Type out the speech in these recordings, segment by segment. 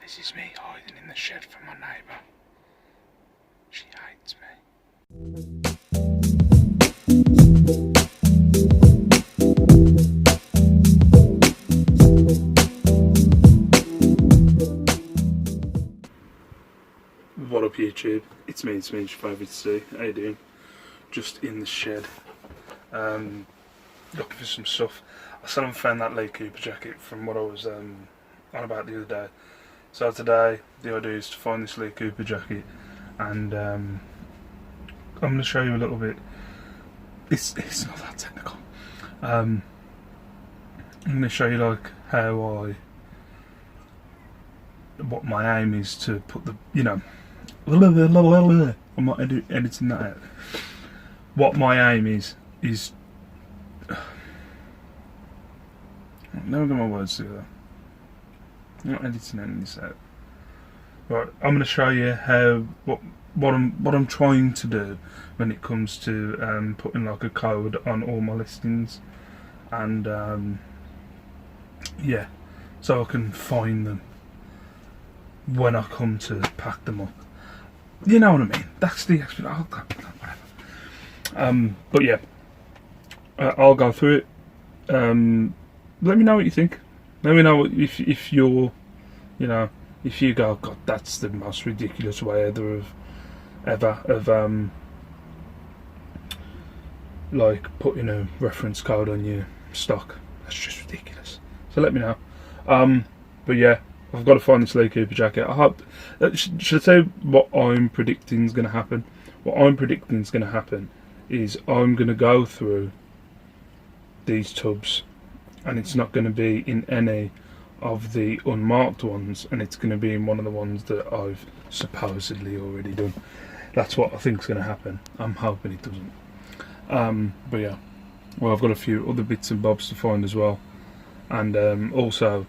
This is me hiding in the shed from my neighbour. She hates me. What up YouTube? It's me, your favourite C. How you doing? Just in the shed. Looking for some stuff. I still haven't found that Lee Cooper jacket from what I was on about the other day. So today the idea is to find this Lee Cooper jacket, and I'm going to show you a little bit. It's not that technical. I'm going to show you like how what my aim is to put the, you know, I'm not editing that out. What my aim is never get my words together. I'm not editing any of this out. Right, I'm going to show you how what I'm trying to do when it comes to putting like a code on all my listings, and yeah, so I can find them when I come to pack them up. You know what I mean? That's the explanation. Whatever. But yeah, I'll go through it. Let me know what you think. Let me know if you're, you know, if you go, God, that's the most ridiculous way ever of like putting a reference code on your stock. That's just ridiculous. So let me know. But yeah, I've got to find this Lee Cooper jacket. I hope. Should I say what I'm predicting is going to happen? What I'm predicting is going to happen is I'm going to go through these tubs, and it's not going to be in any of the unmarked ones, and it's going to be in one of the ones that I've supposedly already done. That's what I think is going to happen. I'm hoping it doesn't. But yeah, well, I've got a few other bits and bobs to find as well, and also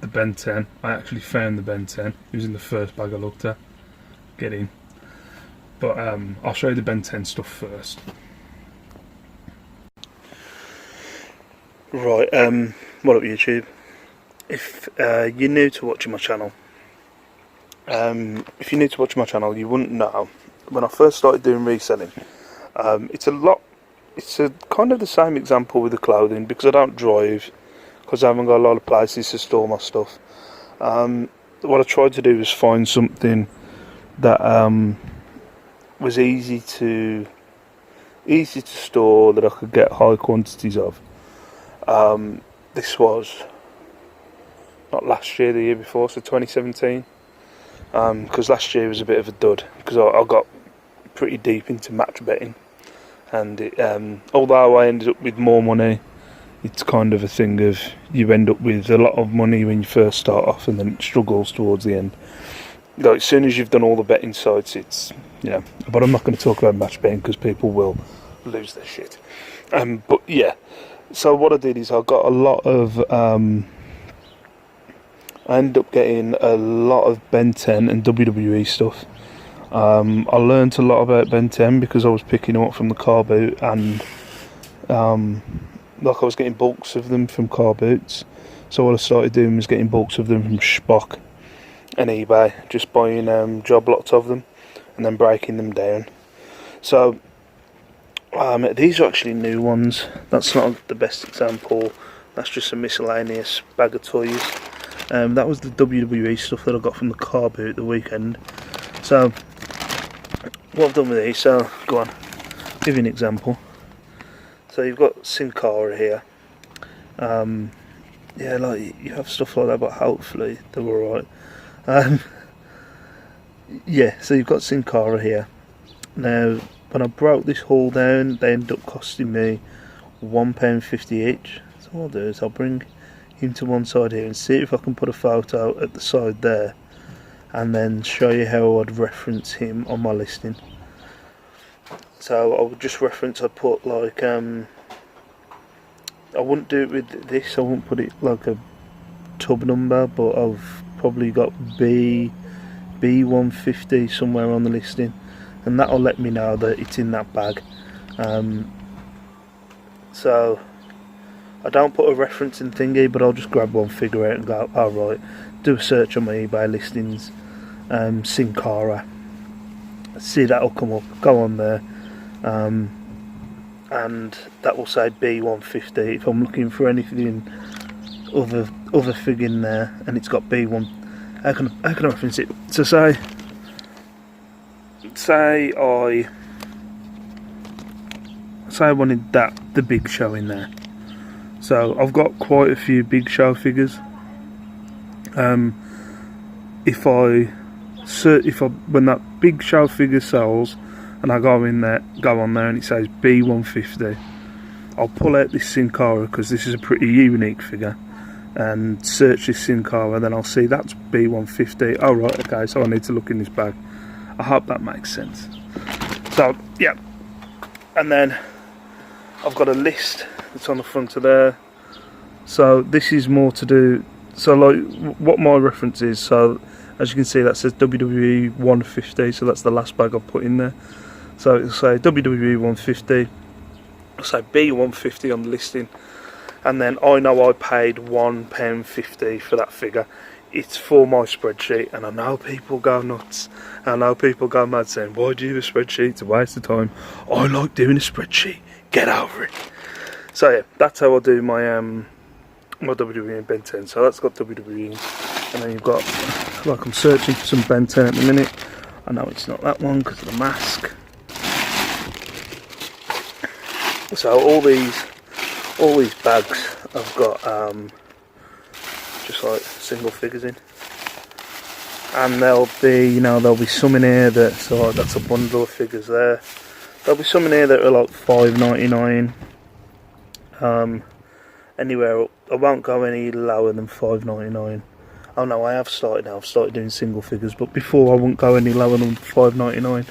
the Ben 10. I actually found the Ben 10. It was in the first bag I looked at. Get in. But I'll show you the Ben 10 stuff first. Right, what up YouTube? If you're new to watching my channel, you wouldn't know, when I first started doing reselling, it's a kind of the same example with the clothing, because I don't drive, because I haven't got a lot of places to store my stuff. What I tried to do was find something that was easy to store, that I could get high quantities of. This was not last year, the year before, so 2017. Because last year was a bit of a dud, because I got pretty deep into match betting, and although I ended up with more money, it's kind of a thing of you end up with a lot of money when you first start off, and then it struggles towards the end. Like, as soon as you've done all the betting sites, it's, you know. But I'm not going to talk about match betting because people will lose their shit. But yeah. So what I did is I got a lot of, I ended up getting a lot of Ben 10 and WWE stuff. I learnt a lot about Ben 10 because I was picking them up from the car boot, and like I was getting bulks of them from car boots. So what I started doing was getting bulks of them from Spock and eBay, just buying job lots of them and then breaking them down. So these are actually new ones. That's not the best example. That's just a miscellaneous bag of toys. That was the WWE stuff that I got from the car boot the weekend. So what I've done with these, so go on, give you an example. So you've got Sin Cara here. Yeah, like, you have stuff like that, but hopefully they're alright. Yeah, so you've got Sin Cara here. Now, when I broke this haul down, they ended up costing me £1.50 each. So what I'll do is I'll bring him to one side here and see if I can put a photo at the side there, and then show you how I'd reference him on my listing. So I would just reference, I'd put like, I wouldn't do it with this, I wouldn't put it like a tub number, but I've probably got B150 somewhere on the listing, and that'll let me know that it's in that bag. So I don't put a referencing thingy, but I'll just grab one figure out and go, oh right, do a search on my eBay listings, Sin Cara, see that'll come up, go on there, and that will say B150. If I'm looking for anything other fig in there and it's got B1, how can I reference it? So say I wanted the Big Show in there. So I've got quite a few Big Show figures. If when that Big Show figure sells and I go on there and it says B150, I'll pull out this Sin Cara because this is a pretty unique figure, and search this Sin Cara, then I'll see that's B150. Oh right, okay, so I need to look in this bag. I hope that makes sense. So yeah, and then I've got a list that's on the front of there. So this is more to do, so like what my reference is, so as you can see that says WWE 150, so that's the last bag I've put in there. So it'll say WWE 150, it'll say B150 on the listing, and then I know I paid £1.50 for that figure. It's for my spreadsheet, and I know people go nuts. I know people go mad saying, why do you do a spreadsheet? It's a waste of time. I like doing a spreadsheet. Get over it. So yeah, that's how I do my my WWE and Ben 10. So that's got WWE, and then you've got, like, I'm searching for some Ben 10 at the minute. I know it's not that one because of the mask. So all these bags I've got just like single figures in, and there'll be some in here that, so that's a bundle of figures there. There'll be some in here that are like £5.99. Anywhere up, I won't go any lower than £5.99. Oh no, I have started now. I've started doing single figures, but before I wouldn't go any lower than £5.99.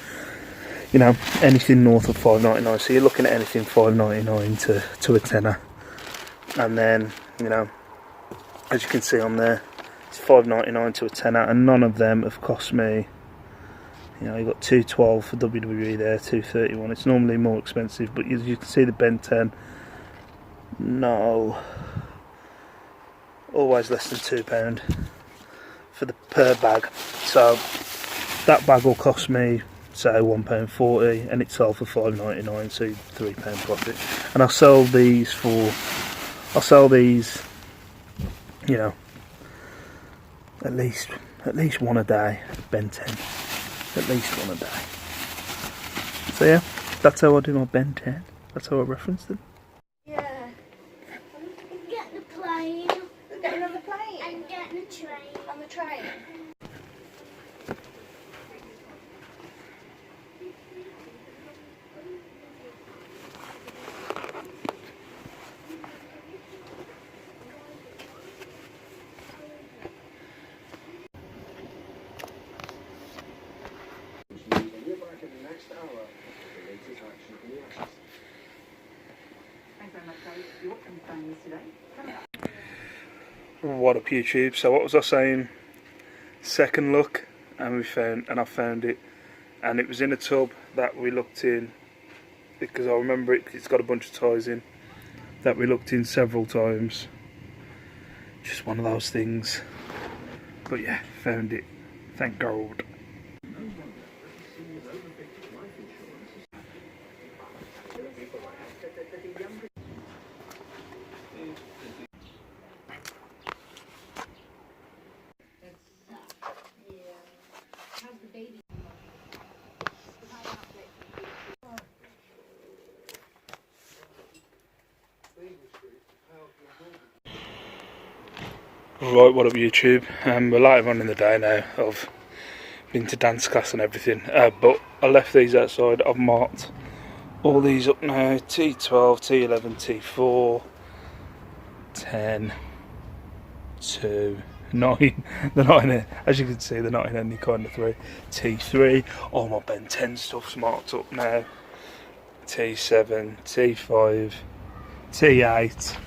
You know, anything north of £5.99. So you're looking at anything £5.99 to a tenner, and then, you know, as you can see on there, it's £5.99 to a tenner, and none of them have cost me. You know, you've got $2.12 for WWE there, $2.31. It's normally more expensive, but as you can see, the Ben 10, no, always less than £2 for the per bag. So that bag will cost me, say, £1.40, and it's sold for £5.99, so £3 profit. And I'll sell these, you know, at least one a day, Ben 10. At least one a day. So yeah, that's how I do my Ben 10. That's how I reference them. Yeah. I'm getting a plane. We're getting on the plane. I'm getting a train. On the train. What up, YouTube? So what was I saying? Second look, and I found it, and it was in a tub that we looked in, because I remember it's got a bunch of ties in that we looked in several times. Just one of those things. But yeah, found it. Thank God. Right, what up, YouTube? We're later on in the day now. I've been to dance class and everything, but I left these outside. I've marked all these up now: T12, T11, T4, 10, 2, 9. The 9, as you can see, the 9 any kind of 3. T3. All my Ben 10 stuff's marked up now. T7, T5, T8,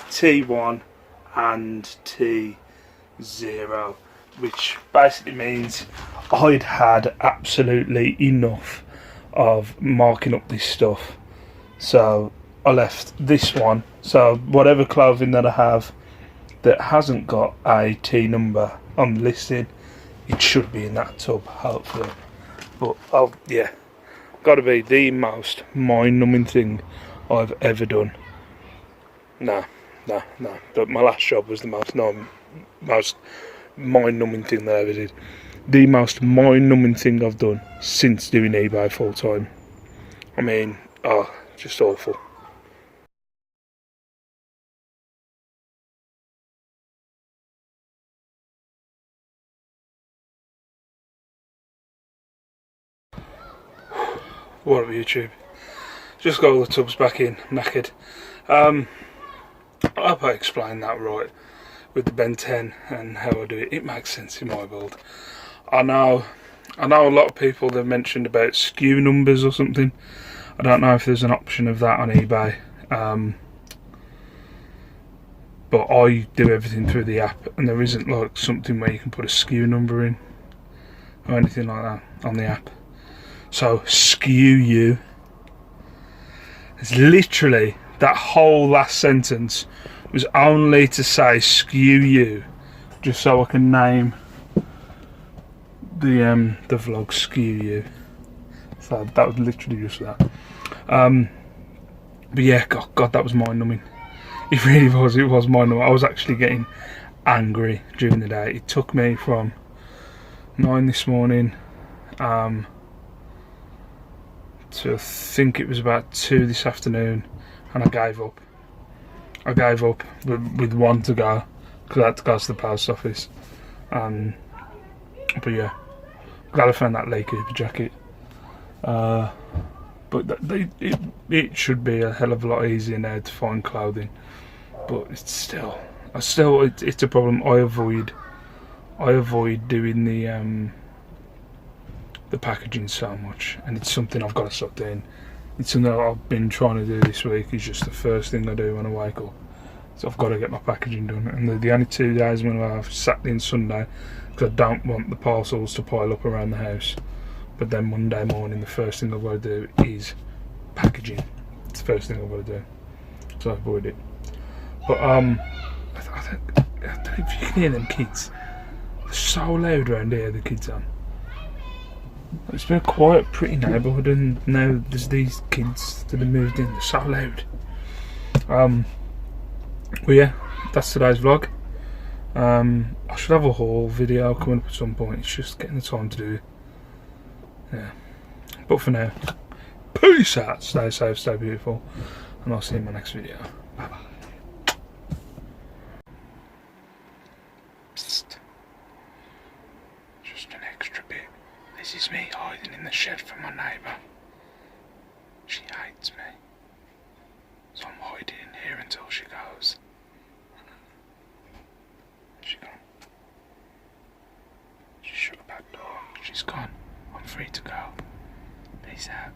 T1. And T0, which basically means I'd had absolutely enough of marking up this stuff, so I left this one. So whatever clothing that I have that hasn't got a T number, I'm listing, it should be in that tub, hopefully. But yeah, gotta be the most mind-numbing thing I've ever done. No. But my last job was the most mind-numbing thing that I ever did. The most mind-numbing thing I've done since doing eBay full time. I mean, just awful. What up, YouTube? Just got all the tubs back in, knackered. I hope I explained that right with the Ben 10 and how I do it. It makes sense in my build. I know a lot of people have mentioned about SKU numbers or something. I don't know if there's an option of that on eBay. But I do everything through the app, and there isn't like something where you can put a SKU number in or anything like that on the app. So SKU You is literally, that whole last sentence was only to say SKU You, just so I can name the vlog SKU You. So that was literally just that. But yeah, God, that was mind-numbing. It really was. It was mind-numbing. I was actually getting angry during the day. It took me from 9 this morning to, I think it was about 2 this afternoon, and I gave up. I gave up with one to go because I had to go to the post office. But yeah, glad I found that Lee Cooper jacket. But it should be a hell of a lot easier now to find clothing. But it's still it's a problem. I avoid doing the packaging so much, and it's something I've got to stop doing. It's something that I've been trying to do this week. Is just the first thing I do when I wake up. So I've got to get my packaging done. And the only 2 days when I have Saturday and Sunday, because I don't want the parcels to pile up around the house. But then Monday morning, the first thing I've got to do is packaging. It's the first thing I've got to do. So I avoid it. But I don't know if you can hear them kids. They're so loud around here, the kids are. It's been a quiet, pretty neighbourhood, and now there's these kids that have moved in. They're so loud. Well, yeah, that's today's vlog. I should have a haul video coming up at some point. It's just getting the time to do it. Yeah. But for now, peace out. Stay safe, stay beautiful, and I'll see you in my next video. Bye bye. Psst. Just an extra bit. This is me hiding in the shed from my neighbour. She hates me. So I'm hiding in here until she goes. She gone. She shut the back door. She's gone. I'm free to go. Peace out.